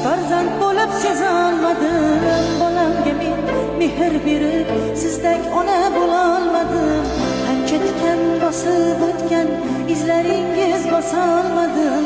Farzand bo'lib sezolmadim, bolamga men mehr berib sizdek ona bo'lolmadim. Qancha tikan bosib o'tgan izlaringiz bosolmadim.